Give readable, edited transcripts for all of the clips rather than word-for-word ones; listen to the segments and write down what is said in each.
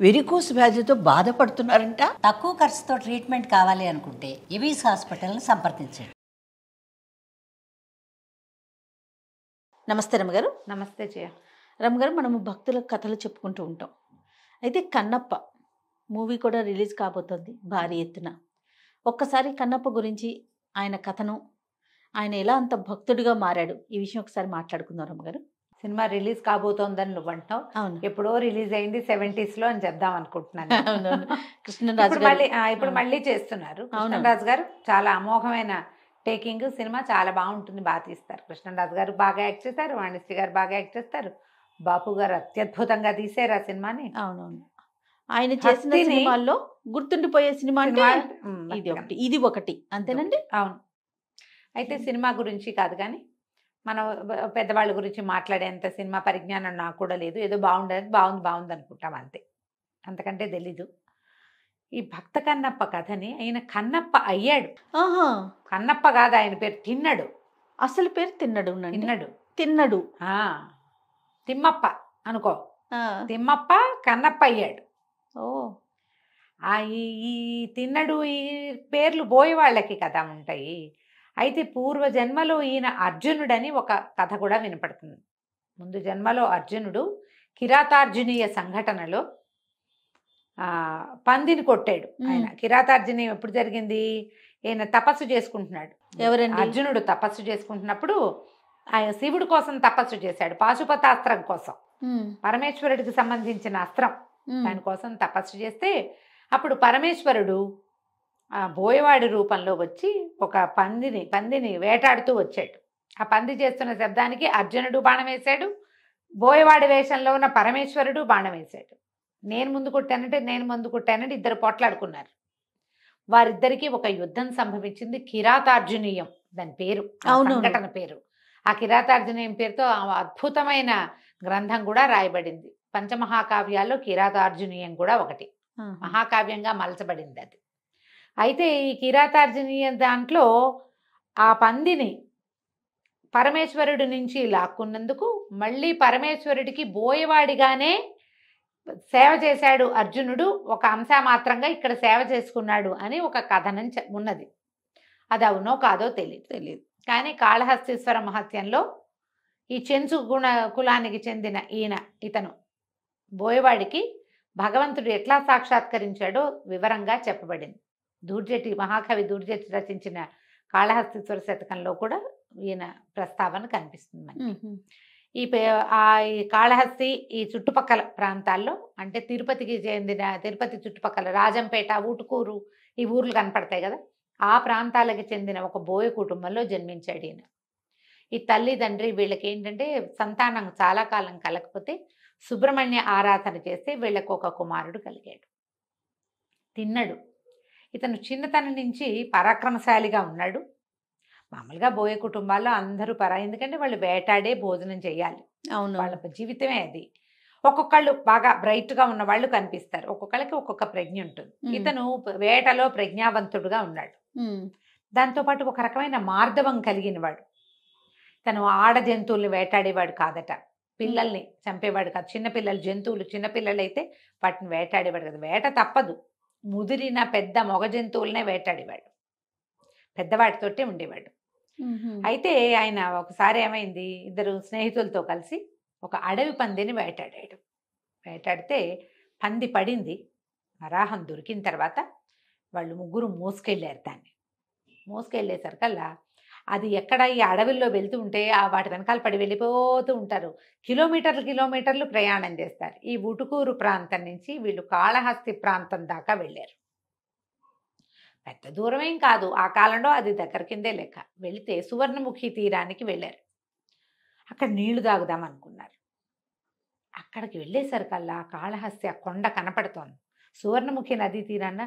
Varicose వ్యాధితో బాధపడుతున్నారంట. తక్కువ ఖర్చుతో ట్రీట్మెంట్ కావాలి అనుకుంటే ఎవిస్ హాస్పిటల్ని సంప్రదించండి. నమస్తే రమ్మగారు. నమస్తే జయ. రమ్మగారు, మనము భక్తుల కథలు చెప్పుకుంటూ ఉంటాం. అయితే కన్నప్ప మూవీ కూడా రిలీజ్ కాబోతోంది భారీ ఎత్తున. ఒక్కసారి కన్నప్ప గురించి, ఆయన కథను, ఆయన ఎలా అంత భక్తుడిగా మారాడు, ఈ విషయం ఒకసారి మాట్లాడుకుందాం రమ్మగారు. సినిమా రిలీజ్ కాబోతోందని నువ్వు అంటావు. అవును, ఎప్పుడో రిలీజ్ అయింది 70s లో అని చెప్దాం అనుకుంటున్నాను. కృష్ణరాజు ఇప్పుడు మళ్ళీ చేస్తున్నారు. కృష్ణరాజు గారు చాలా అమోఘమైన టేకింగ్. సినిమా చాలా బాగుంటుంది, బాగా తీస్తారు. కృష్ణరాజు గారు బాగా యాక్ట్ చేస్తారు, వాణిశ్రీ గారు బాగా యాక్ట్ చేస్తారు, బాపు గారు అత్యద్భుతంగా తీసారు ఆ సినిమాని. అవునవును, ఆయన చేసిన సినిమాల్లో గుర్తుండిపోయే సినిమా అంటే ఇది ఒకటి అంతేనండి. అవును. అయితే సినిమా గురించి కాదు కానీ మనం పెద్దవాళ్ళ గురించి మాట్లాడేంత సినిమా పరిజ్ఞానం నాకు కూడా లేదు. ఏదో బాగుంది అనుకుంటాం అంతే, అంతకంటే తెలీదు. ఈ భక్త కన్నప్ప కథని ఆయన కన్నప్ప అయ్యాడు. కన్నప్ప కాదు ఆయన పేరు, తిన్నడు. అసలు పేరు తిన్నడు. తిమ్మప్ప అనుకో. తిమ్మప్ప కన్నప్ప అయ్యాడు. ఈ తిన్నడు ఈ పేర్లు బోయేవాళ్ళకి కదా ఉంటాయి. అయితే పూర్వ జన్మలో ఈయన అర్జునుడని ఒక కథ కూడా వినపడుతుంది. ముందు జన్మలో అర్జునుడు కిరాతార్జునీయ సంఘటనలో పందిని కొట్టాడు. ఆయన కిరాతార్జునీయం ఎప్పుడు జరిగింది? ఈయన తపస్సు చేసుకుంటున్నాడు. ఎవరండి? అర్జునుడు తపస్సు చేసుకుంటున్నప్పుడు ఆయన శివుడి కోసం తపస్సు చేశాడు, పాశుపతాస్త్రం కోసం, పరమేశ్వరుడికి సంబంధించిన అస్త్రం. దానికోసం తపస్సు చేస్తే అప్పుడు పరమేశ్వరుడు బోయవాడి రూపంలో వచ్చి ఒక పందిని వేటాడుతూ వచ్చాడు. ఆ పంది చేస్తున్న శబ్దానికి అర్జునుడు బాణం వేశాడు, బోయవాడి వేషంలో ఉన్న పరమేశ్వరుడు బాణం వేశాడు. నేను ముందు కొట్టానంటే ఇద్దరు పోట్లాడుకున్నారు. వారిద్దరికీ ఒక యుద్ధం సంభవించింది. కిరాతార్జునీయం దాని పేరు, సంఘటన పేరు. ఆ కిరాతార్జునీయం పేరుతో అద్భుతమైన గ్రంథం కూడా రాయబడింది. పంచమహాకావ్యాల్లో కిరాతార్జునీయం కూడా ఒకటి, మహాకావ్యంగా మలచబడింది అది. అయితే ఈ కిరాతార్జునీయం దాంట్లో ఆ పందిని పరమేశ్వరుడి నుంచి లాక్కున్నందుకు మళ్ళీ పరమేశ్వరుడికి బోయవాడిగానే సేవ చేశాడు అర్జునుడు. ఒక అంశమాత్రంగా ఇక్కడ సేవ చేసుకున్నాడు అని ఒక కథనం ఉన్నది. అది అవునో కాదో తెలియదు. కానీ కాళహస్తీశ్వర మహత్యంలో ఈ చెంచు కులానికి చెందిన ఇతను బోయవాడికి భగవంతుడు ఎట్లా సాక్షాత్కరించాడో వివరంగా చెప్పబడింది. మహాకవి దూర్జటి రచించిన కాళహస్తీశ్వర శతకంలో కూడా ఈయన ప్రస్తావన కనిపిస్తుంది మనకి. ఈ కాళహస్తి ఈ చుట్టుపక్కల ప్రాంతాల్లో, అంటే తిరుపతి చుట్టుపక్కల రాజంపేట, ఊటుకూరు, ఈ ఊర్లు కనపడతాయి కదా, ఆ ప్రాంతాలకి చెందిన ఒక బోయ కుటుంబంలో జన్మించాడు ఈయన. ఈ తల్లి తండ్రి వీళ్ళకి ఏంటంటే సంతానం చాలా కాలం కలగకపోతే సుబ్రహ్మణ్య ఆరాధన చేస్తే వీళ్ళకు ఒక కుమారుడు కలిగాడు, తిన్నడు. ఇతను చిన్నతనం నుంచి పరాక్రమశాలిగా ఉన్నాడు. మామూలుగా బోయ కుటుంబాల్లో అందరూ ఎందుకంటే వాళ్ళు వేటాడే భోజనం చేయాలి, వాళ్ళ జీవితమే అది. ఒక్కొక్కళ్ళు బాగా బ్రైట్గా ఉన్న వాళ్ళు కనిపిస్తారు, ఒక్కొక్కళ్ళకి ఒక్కొక్క ప్రజ్ఞ ఉంటుంది. ఇతను వేటలో ప్రజ్ఞావంతుడుగా ఉన్నాడు. దాంతోపాటు ఒక రకమైన మార్దవం కలిగిన వాడు. తను ఆడ జంతువుల్ని వేటాడేవాడు కాదట, పిల్లల్ని చంపేవాడు కాదు. చిన్నపిల్లలు జంతువులు, చిన్నపిల్లలు అయితే వాటిని వేటాడేవాడు కదా. వేట తప్పదు, ముదిరిన పెద్ద మొగ జంతువులనే వేటాడేవాడు, పెద్దవాటితోటే ఉండేవాడు. అయితే ఆయన ఒకసారి ఏమైంది, ఇద్దరు స్నేహితులతో కలిసి ఒక అడవి పందిని వేటాడితే పంది పడింది. వరాహం దొరికిన తర్వాత వాళ్ళు ముగ్గురు మోసుకెళ్ళారు. దాన్ని మోసుకెళ్ళేసరికల్లా అది ఎక్కడ ఈ అడవిలో వెళ్తూ ఉంటే వాటి వెనకాల పడి వెళ్ళిపోతూ ఉంటారు. కిలోమీటర్లు ప్రయాణం చేస్తారు. ఈ ఉటుకూరు ప్రాంతం నుంచి వీళ్ళు కాళహస్తి ప్రాంతం దాకా వెళ్ళారు. పెద్ద దూరమేం కాదు, ఆ కాలంలో అది దగ్గర కిందే లెక్క. వెళితే సువర్ణముఖి తీరానికి వెళ్ళారు. అక్కడ నీళ్లు తాగుదాం అనుకున్నారు. అక్కడికి వెళ్ళేసరికల్లా కాళహస్తి ఆ కొండ కనపడుతోంది. సువర్ణముఖి నదీ తీరాన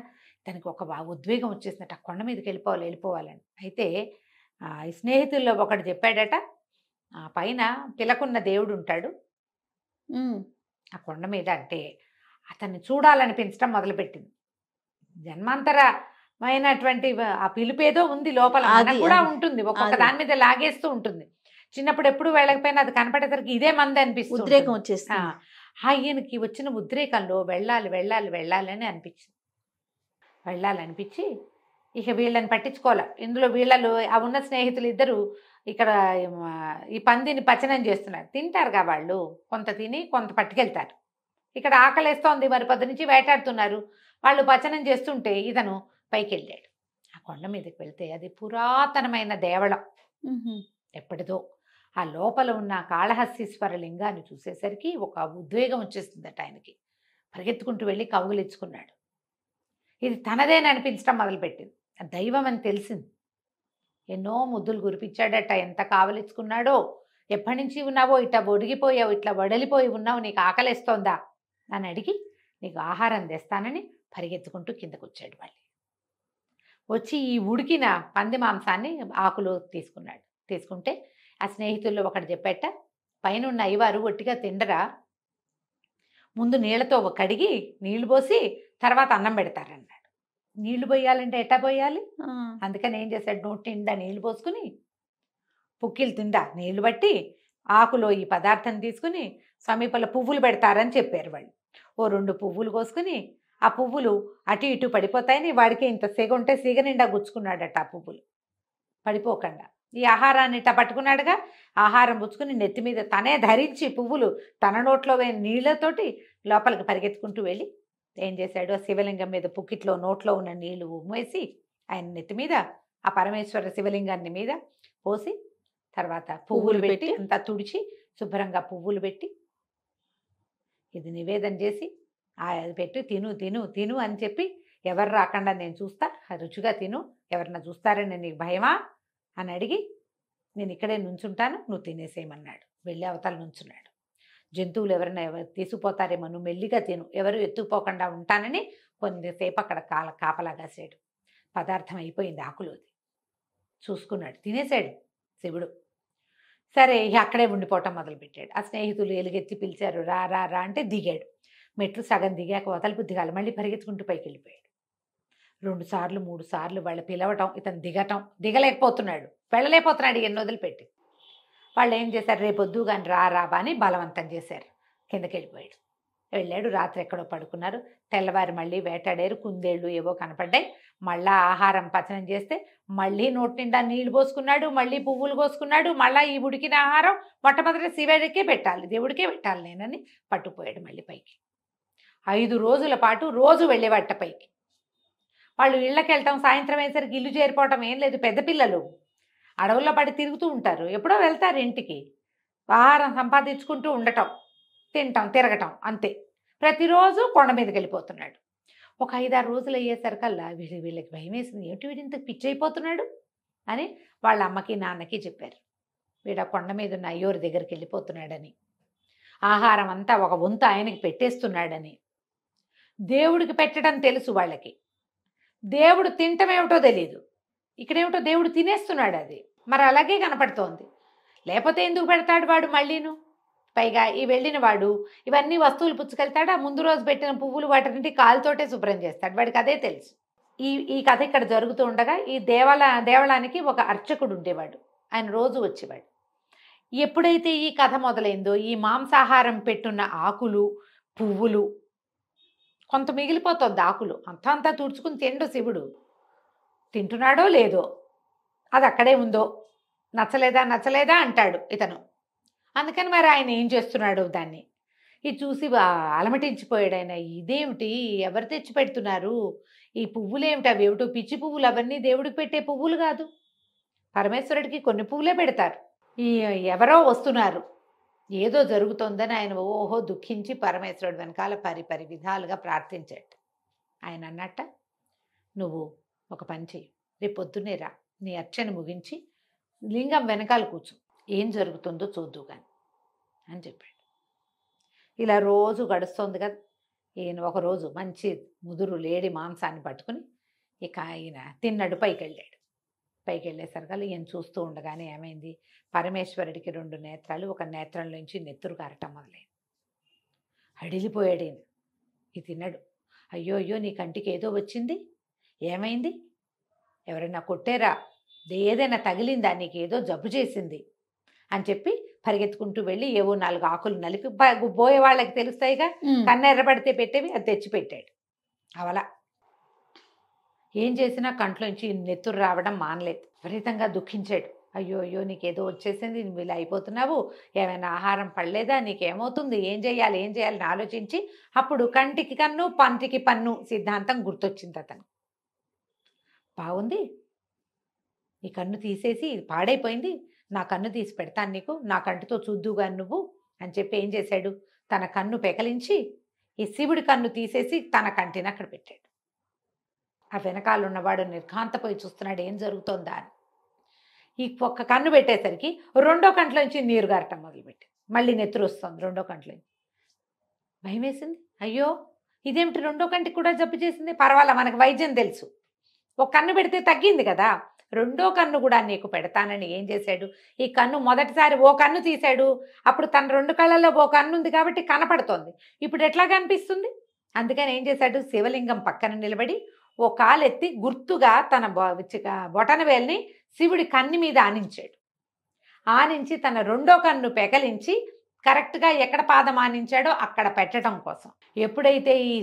తనకి ఒక ఉద్వేగం వచ్చేసినట్టు ఆ కొండ మీదకి వెళ్ళిపోవాలని. అయితే ఈ స్నేహితుల్లో ఒకడు చెప్పాడట, ఆ పైన పిలకున్న దేవుడు ఉంటాడు ఆ కొండ మీద. అంటే అతన్ని చూడాలనిపించడం మొదలుపెట్టింది. జన్మాంతరమైనటువంటి ఆ పిలుపేదో ఉంది లోపల, మనకు కూడా ఉంటుంది, ఒక్కొక్క దాని మీద లాగేస్తూ ఉంటుంది. చిన్నప్పుడు ఎప్పుడు వెళ్ళకపోయినా అది కనపడేసరికి ఇదే మంది అనిపిస్తుంది, ఉద్రేకం వచ్చేస్తుంది. ఆయనకి వచ్చిన ఉద్రేకంలో వెళ్ళాలి వెళ్ళాలి వెళ్ళాలని అనిపించింది. వెళ్ళాలనిపించి ఇక వీళ్ళని పట్టించుకోవాలి. ఇందులో వీళ్ళలో ఆ ఉన్న స్నేహితులు ఇద్దరు ఇక్కడ ఈ పందిని పచనం చేస్తున్నారు. తింటారుగా వాళ్ళు, కొంత తిని కొంత పట్టుకెళ్తారు. ఇక్కడ ఆకలేస్తోంది, మరి పొద్దు నుంచి వేటాడుతున్నారు. వాళ్ళు పచనం చేస్తుంటే ఇతను పైకి వెళ్ళాడు. ఆ కొండ మీదకి వెళ్తే అది పురాతనమైన దేవళం, ఎప్పటిదో. ఆ లోపల ఉన్న కాళహస్తీశ్వర లింగాన్ని చూసేసరికి ఒక ఉద్వేగం వచ్చేస్తుందట ఆయనకి. పరిగెత్తుకుంటూ వెళ్ళి కౌగులించుకున్నాడు. ఇది తనదేని అనిపించడం మొదలుపెట్టింది. దైవం అని తెలిసింది. ఎన్నో ముద్దులు కురిపించాడట. ఎంత కావలించుకున్నాడో. ఎప్పటి నుంచి ఉన్నావో ఇట్లా ఒడిగిపోయావు, ఇట్లా వడలిపోయి ఉన్నావు, నీకు ఆకలిస్తోందా అని అడిగి నీకు ఆహారం తెస్తానని పరిగెత్తుకుంటూ కిందకు వచ్చాడు. మళ్ళీ వచ్చి ఈ ఉడికిన పంది మాంసాన్ని ఆకులు తీసుకున్నాడు. తీసుకుంటే ఆ స్నేహితుల్లో ఒకటి చెప్పేట, పైన ఉన్న అయ్యవారు ఒట్టిగా తిండరా, ముందు నీళ్లతో కడిగి నీళ్లు పోసి తర్వాత అన్నం పెడతారన్నాడు. నీళ్లు పోయాలంటే ఎట్టా పోయాలి? అందుకని ఏం చేశాడు, నోటి నిండా నీళ్లు పోసుకుని పుక్కిలు తిండా నీళ్లు బట్టి ఆకులో ఈ పదార్థం తీసుకుని సమీపంలో పువ్వులు పెడతారని చెప్పారు వాళ్ళు. ఓ 2 పువ్వులు కోసుకుని ఆ పువ్వులు అటు ఇటు పడిపోతాయని వాడికి ఇంత సిగ ఉంటే సిగ నిండా గుచ్చుకున్నాడట. ఆ పువ్వులు పడిపోకుండా ఈ ఆహారాన్ని ఇట్లా పట్టుకున్నాడుగా. ఆహారం పుచ్చుకుని నెత్తి మీద తనే ధరించి పువ్వులు తన నోట్లో వేని నీళ్లతోటి లోపలికి పరిగెత్తుకుంటూ వెళ్ళి ఏం చేశాడు, ఆ శివలింగం మీద పుక్కిట్లో నోట్లో ఉన్న నీళ్లు ఉమ్మేసి ఆయన నెత్తి మీద ఆ పరమేశ్వర శివలింగాన్ని మీద పోసి తర్వాత పువ్వులు పెట్టి అంతా తుడిచి శుభ్రంగా పువ్వులు పెట్టి ఇది నివేదన చేసి అది పెట్టి తిను తిను తిను అని చెప్పి, ఎవరు రాకుండా నేను చూస్తా, రుచిగా తిను, ఎవరన్నా చూస్తారని నీకు భయమా అని అడిగి, నేను ఇక్కడే నుంచుంటాను, నువ్వు తినేసేయమన్నాడు. వెళ్ళి అవతల నుంచున్నాడు. జంతువులు ఎవరైనా తీసుకుపోతారేమో, నువ్వు మెల్లిగా తిను, ఎవరు ఎత్తుకుపోకుండా ఉంటానని కొద్దిసేపు అక్కడ కాపలా కాసాడు. పదార్థం అయిపోయింది ఆకులోది. చూసుకున్నాడు, తినేశాడు శివుడు. సరే అక్కడే ఉండిపోవటం మొదలుపెట్టాడు. ఆ స్నేహితులు ఎలుగెత్తి పిలిచారు, రా రా రా అంటే దిగాడు. మెట్లు సగం దిగాక వదలుపు దిగాలి, మళ్ళీ పరిగెత్తుకుంటూ పైకి వెళ్ళిపోయాడు. 2 సార్లు 3 సార్లు వాళ్ళు పిలవటం, ఇతను దిగలేకపోతున్నాడు, వెళ్ళలేకపోతున్నాడు ఎన్ని వదిలిపెట్టి. వాళ్ళు ఏం చేశారు, రేపొద్దు కానీ రాబా అని బలవంతం చేశారు. కిందకి వెళ్ళిపోయాడు. వెళ్ళాడు. రాత్రి ఎక్కడో పడుకున్నారు. తెల్లవారు మళ్ళీ వేటాడారు. కుందేళ్ళు ఏవో కనపడ్డాయి. మళ్ళా ఆహారం పచనం చేస్తే మళ్ళీ నోటి నిండా నీళ్లు పోసుకున్నాడు, మళ్ళీ పువ్వులు కోసుకున్నాడు. మళ్ళీ ఈ ఉడికిన ఆహారం మొట్టమొదటి శివుడికే పెట్టాలి, దేవుడికే పెట్టాలి నేనని పట్టుకుపోయాడు మళ్ళీ పైకి. 5 రోజుల పాటు రోజు వెళ్ళేవాట పైకి. వాళ్ళు ఇళ్ళకి వెళ్ళటం, సాయంత్రం అయ్యేసరికి ఇల్లు చేరిపోవటం ఏం లేదు. పెద్ద పిల్లలు అడవుల్లో పడి తిరుగుతూ ఉంటారు, ఎప్పుడో వెళ్తారు ఇంటికి. ఆహారం సంపాదించుకుంటూ ఉండటం, తినటం, తిరగటం అంతే. ప్రతిరోజు కొండ మీదకి వెళ్ళిపోతున్నాడు. ఒక 5-6 రోజులు అయ్యేసరికల్లా వీళ్ళకి భయం వేసింది. ఏమిటి వీడు ఇంత పిచ్చి అయిపోతున్నాడు అని వాళ్ళ అమ్మకి నాన్నకి చెప్పారు. వీడు ఆ కొండ మీద ఉన్న అయ్యోరి దగ్గరికి వెళ్ళిపోతున్నాడని, ఆహారం అంతా ఒక వంతు ఆయనకి పెట్టేస్తున్నాడని. దేవుడికి పెట్టడం తెలుసు వాళ్ళకి, దేవుడు తినటం ఏమిటో తెలియదు. ఇక్కడేమిటో దేవుడు తినేస్తున్నాడు అది. మరి అలాగే కనపడుతోంది. లేకపోతే ఎందుకు పెడతాడు వాడు మళ్ళీను? పైగా ఈ వెళ్ళిన వాడు ఇవన్నీ వస్తువులు పుచ్చుకెళ్తాడు. ఆ ముందు రోజు పెట్టిన పువ్వులు వాటిని కాలుతోటే శుభ్రం చేస్తాడు. వాడికి అదే తెలుసు. ఈ కథ ఇక్కడ జరుగుతూ ఉండగా ఈ దేవళానికి ఒక అర్చకుడు ఉండేవాడు. ఆయన రోజు వచ్చేవాడు. ఎప్పుడైతే ఈ కథ మొదలైందో, ఈ మాంసాహారం పెట్టున్న ఆకులు పువ్వులు కొంత మిగిలిపోతుంది. ఆకులు అంతా తుడుచుకుని తిండు శివుడు. తింటున్నాడో లేదో, అది అక్కడే ఉందో, నచ్చలేదా అంటాడు ఇతను. అందుకని మరి ఆయన ఏం చేస్తున్నాడు దాన్ని ఇది చూసి అలమటించిపోయాడు ఆయన. ఇదేమిటి, ఎవరు తెచ్చి పెడుతున్నారు ఈ పువ్వులేమిటి, అవి ఏమిటో పిచ్చి పువ్వులు, అవన్నీ దేవుడికి పెట్టే పువ్వులు కాదు, పరమేశ్వరుడికి కొన్ని పువ్వులే పెడతారు. ఎవరో వస్తున్నారు, ఏదో జరుగుతోందని ఆయన ఓహో దుఃఖించి పరమేశ్వరుడు వెనకాల పరి విధాలుగా ప్రార్థించాడు. ఆయన అన్నట్ట, నువ్వు ఒక పని చెయ్యి, రేపు పొద్దున్నే రా, నీ అర్చన ముగించి లింగం వెనకాల కూర్చో, ఏం జరుగుతుందో చూద్దు కానీ అని చెప్పాడు. ఇలా రోజు గడుస్తోంది కదా. ఈయన ఒకరోజు మంచి ముదురు లేడి మాంసాన్ని పట్టుకుని ఇక ఆయన తిన్నాడు. పైకి వెళ్ళేసరికి ఈయన చూస్తూ ఉండగానే ఏమైంది, పరమేశ్వరుడికి 2 నేత్రాలు, ఒక నేత్రంలోంచి నెత్తురు కారటం మొదలైంది. అడిలిపోయాడు ఈయన. ఇది తిన్నాడు. అయ్యో నీ కంటికి ఏదో వచ్చింది, ఏమైంది, ఎవరైనా కొట్టారా, ఏదైనా తగిలిందా, నీకు ఏదో జబ్బు చేసింది అని చెప్పి పరిగెత్తుకుంటూ వెళ్ళి ఏవో 4 ఆకులు నలిపి బోయే వాళ్ళకి తెలుస్తాయిగా, కన్ను ఎర్రబడితే పెట్టేవి, అది తెచ్చి పెట్టాడు. అవలా ఏం చేసినా కంట్లోంచి నెత్తురు రావడం మానలేదు. విపరీతంగా దుఃఖించాడు. అయ్యో అయ్యో నీకేదో వచ్చేసింది, నువ్వు ఇలా అయిపోతున్నావు, ఏమైనా ఆహారం పడలేదా, నీకేమవుతుంది, ఏం చేయాలి అని ఆలోచించి అప్పుడు కంటికి కన్ను పంటికి పన్ను సిద్ధాంతం గుర్తొచ్చింది అతను. బాగుంది, ఈ కన్ను తీసేసి, ఇది పాడైపోయింది, నా కన్ను తీసి పెడతాను నీకు, నా కంటితో చూద్దుగా నువ్వు అని చెప్పి ఏం చేశాడు, తన కన్ను పెకలించి ఈ శివుడి కన్ను తీసేసి తన కంటిని అక్కడ పెట్టాడు. ఆ వెనకాల ఉన్నవాడు నిర్ఘాంతపోయి చూస్తున్నాడు ఏం జరుగుతోందా అని. ఈ ఒక్క కన్ను పెట్టేసరికి రెండో కంట్లోంచి నీరు గారటం మొదలుపెట్టి మళ్ళీ నెత్తురు వస్తుంది రెండో కంట్లోంచి. భయం వేసింది. అయ్యో ఇదేమిటి, రెండో కంటికి కూడా జబ్బు చేసింది, పర్వాలా మనకు వైద్యం తెలుసు, ఒక కన్ను పెడితే తగ్గింది కదా, రెండో కన్ను కూడా నీకు పెడతానని ఏం చేశాడు, ఈ కన్ను మొదటిసారి ఓ కన్ను తీశాడు, అప్పుడు తన 2 కళ్ళల్లో ఓ కన్ను ఉంది కాబట్టి కనపడుతోంది, ఇప్పుడు ఎట్లా కనిపిస్తుంది, అందుకని ఏం చేశాడు, శివలింగం పక్కన నిలబడి ఓ కాలెత్తి గుర్తుగా తన బొటన వేలిని శివుడి కన్ను మీద ఆనించాడు. ఆనించి తన రెండో కన్ను పెకలించి కరెక్ట్గా ఎక్కడ పాదం ఆనించాడో అక్కడ పెట్టడం కోసం ఎప్పుడైతే ఈ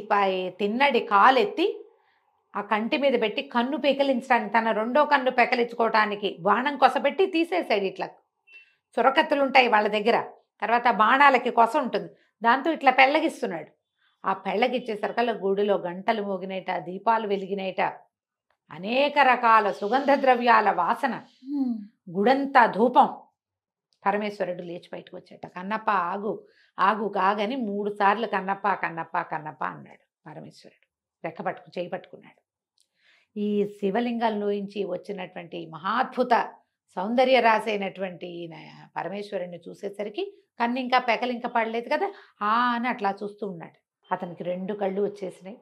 తిన్నడి కాలెత్తి ఆ కంటి మీద పెట్టి కన్ను పెకలించడానికి, తన రెండో కన్ను పెకలించుకోవటానికి బాణం కొసపెట్టి తీసేశాడు. ఇట్లా చురకత్తులు ఉంటాయి వాళ్ళ దగ్గర, తర్వాత బాణాలకి కొస ఉంటుంది, దాంతో ఇట్లా పెళ్ళగిస్తున్నాడు. ఆ పెళ్ళగిచ్చేసరికల్లా గుడిలో గంటలు మోగినైట, దీపాలు వెలిగినైట, అనేక రకాల సుగంధ ద్రవ్యాల వాసన, గుడంతా ధూపం. పరమేశ్వరుడు లేచి బయటకు వచ్చాట. కన్నప్ప ఆగు ఆగు కాగని 3 సార్లు కన్నప్ప కన్నప్ప కన్నప్ప అన్నాడు పరమేశ్వరుడు. రెక్క చేయి పట్టుకున్నాడు. ఈ శివలింగంలోంచి వచ్చినటువంటి మహాద్భుత సౌందర్య రాసైనటువంటి పరమేశ్వరుడిని చూసేసరికి కన్ను ఇంకా పెకలింక పడలేదు కదా, అని అట్లా చూస్తూ ఉన్నాడు. అతనికి 2 కళ్ళు వచ్చేసినాయి.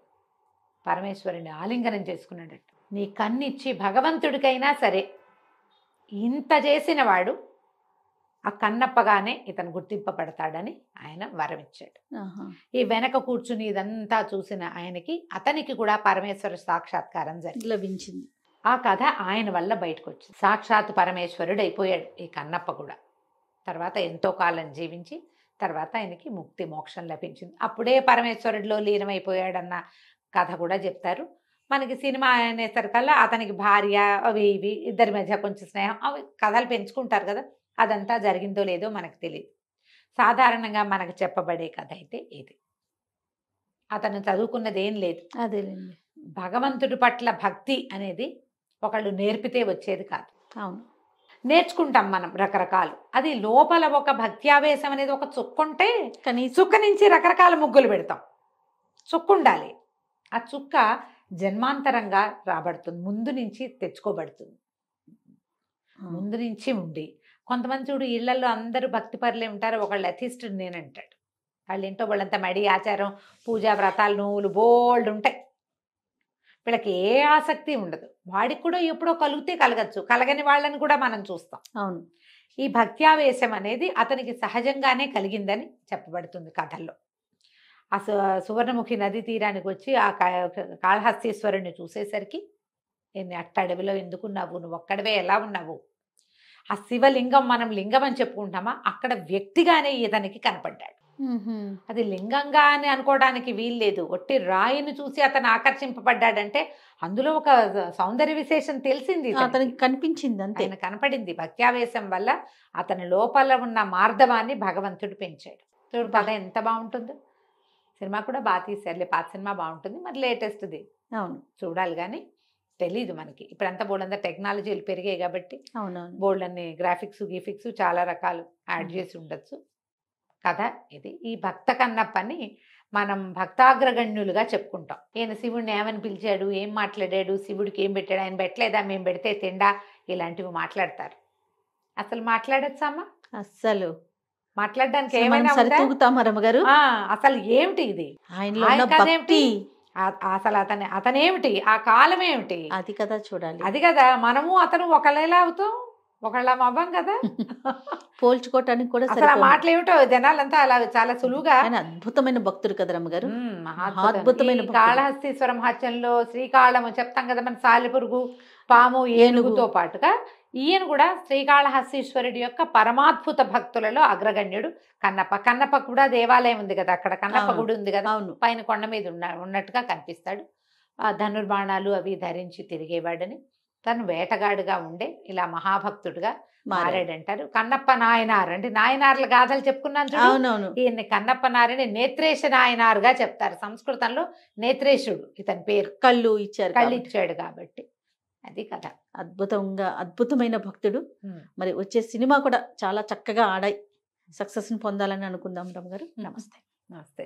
పరమేశ్వరుని ఆలింగనం చేసుకున్నాడట. నీ కన్నిచ్చి భగవంతుడికైనా సరే ఇంత చేసిన వాడు ఆ కన్నప్పగానే ఇతను గుర్తింపబడతాడని ఆయన వరం ఇచ్చాడు. ఈ వెనక కూర్చుని ఇదంతా చూసిన ఆయనకి, అతనికి కూడా పరమేశ్వర సాక్షాత్కారం లభించింది. ఆ కథ ఆయన వల్ల బయటకు వచ్చింది. సాక్షాత్ పరమేశ్వరుడు అయిపోయాడు ఈ కన్నప్ప కూడా. తర్వాత ఎంతో కాలం జీవించి తర్వాత ఆయనకి ముక్తి మోక్షం లభించింది. అప్పుడే పరమేశ్వరుడిలో లీనమైపోయాడన్న కథ కూడా చెప్తారు. మనకి సినిమా అనేసరికల్లా అతనికి భార్య అవి ఇవి ఇద్దరి మధ్య కొంచెం స్నేహం, అవి కథలు పెంచుకుంటారు కదా, అదంతా జరిగిందో లేదో మనకు తెలియదు. సాధారణంగా మనకు చెప్పబడే కథ అయితే ఇది. అతను చదువుకున్నది ఏం లేదు. అదేలేండి, భగవంతుడి పట్ల భక్తి అనేది ఒకళ్ళు నేర్పితే వచ్చేది కాదు. అవును, నేర్చుకుంటాం మనం రకరకాలు. అది లోపల ఒక భక్త్యావేశం అనేది ఒక చుక్కుంటే, కానీ చుక్క నుంచి రకరకాల ముగ్గులు పెడతాం. చుక్క ఉండాలి. ఆ చుక్క జన్మాంతరంగా రాబడుతుంది, ముందు నుంచి తెచ్చుకోబడుతుంది, ముందు నుంచి ఉండి. కొంతమంది చూడు ఇళ్లలో అందరూ భక్తి పరులే ఉంటారు, ఒకళ్ళు అథిస్టుడు నేనంటాడు. వాళ్ళు ఏంటో వాళ్ళంతా మడి ఆచారం, పూజా వ్రతాలు, నువ్వులు బోల్డ్ ఉంటాయి. వీళ్ళకి ఏ ఆసక్తి ఉండదు. వాడికి కూడా ఎప్పుడో కలిగితే కలగచ్చు, కలగని వాళ్ళని కూడా మనం చూస్తాం. అవును, ఈ భక్త్యావేశం అనేది అతనికి సహజంగానే కలిగిందని చెప్పబడుతుంది కథల్లో. ఆ సువర్ణముఖి నది తీరానికి వచ్చి ఆ కాళహస్తీశ్వరుని చూసేసరికి, నేను అట్టడవిలో ఎందుకున్నావు, నువ్వు ఒక్కడవే ఎలా ఉన్నావు, ఆ శివలింగం మనం లింగం అని చెప్పుకుంటామా, అక్కడ వ్యక్తిగానే ఇతనికి కనపడ్డాడు. అది లింగంగా అని అనుకోవడానికి వీల్లేదు. ఒట్టి రాయిని చూసి అతను ఆకర్షింపబడ్డాడంటే అందులో ఒక సౌందర్య విశేషం తెలిసింది, అతనికి కనిపించింది, అంతే. ఆయన కనపడింది. భక్త్యావేశం వల్ల అతని లోపల ఉన్న మార్ధవాన్ని భగవంతుడు పెంచాడు. చూడు పద ఎంత బాగుంటుందో. సినిమా కూడా బాగా తీశారులే, పాత సినిమా బాగుంటుంది, మరి లేటెస్ట్ది అవును చూడాలి. కానీ తెలీదు మనకి ఇప్పుడంతా బోల్డంతా టెక్నాలజీలు పెరిగాయి కాబట్టి అవునవును, బోల్డన్ని గ్రాఫిక్స్ గీఫిక్స్ చాలా రకాలు యాడ్ చేసి ఉండొచ్చు. కథ ఇది. ఈ భక్త కన్నప్పని మనం భక్తాగ్రగణ్యులుగా చెప్పుకుంటాం. ఈయన శివుడిని ఏమని పిలిచాడు, ఏం మాట్లాడాడు, శివుడికి ఏం పెట్టాడు, ఆయన పెట్టలేదా, మేము పెడితే తిండా, ఇలాంటివి మాట్లాడతారు. అసలు మాట్లాడచ్చమ్మా? అస్సలు మాట్లాడడానికి ఏమైనా రమ్మగారు, అసలు ఏమిటి ఇది, ఆయనేమిటి అసలు అతనేమిటి, ఆ కాలం ఏమిటి, అది కదా చూడాలి. అది కదా. మనము అతను ఒకళ్ళేలా అవుతాం, ఒకళ్ళ అవ్వం కదా. పోల్చుకోవటానికి కూడా అసలు ఆ మాటలు ఏమిటో జనాలంతా అలా చాలా సులువుగా. అద్భుతమైన భక్తుడు కదా రమ్మగారు, అద్భుతమైన. కాళహస్తీశ్వర మహత్యంలో శ్రీకాళము చెప్తాం కదా, మన సాలిపురుగు, పాము, ఏనుగుతో పాటుగా ఈయన కూడా శ్రీకాళహస్తీశ్వరుడి యొక్క పరమాద్భుత భక్తులలో అగ్రగణ్యుడు కన్నప్ప. కన్నప్ప కూడా దేవాలయం ఉంది కదా, అక్కడ కన్నప్ప అవును. గుడి ఉంది కదా, అవును. పైన కొండ మీద ఉన్నట్టుగా కనిపిస్తాడు. ఆ ధనుర్బాణాలు అవి ధరించి తిరిగేవాడని, తను వేటగాడుగా ఉండే ఇలా మహాభక్తుడుగా మారాడంటారు. కన్నప్ప నాయనార్ అంటే నాయనార్ల గాథలు చెప్పుకున్నాను చూడు, అవునవును. ఈయన్ని కన్నప్ప నారిని నేత్రేశ నాయనార్గా చెప్తారు. సంస్కృతంలో నేత్రేశుడు ఇతని పేరు, కళ్ళు ఇచ్చారు కాబట్టి. కళ్ళిచ్చాడు కాబట్టి. అది కథ. అద్భుతమైన భక్తుడు. మరి వచ్చే సినిమా కూడా చాలా చక్కగా ఆడాయి, సక్సెస్ని పొందాలని అనుకుందాం రమ్మ గారు. నమస్తే. నమస్తే.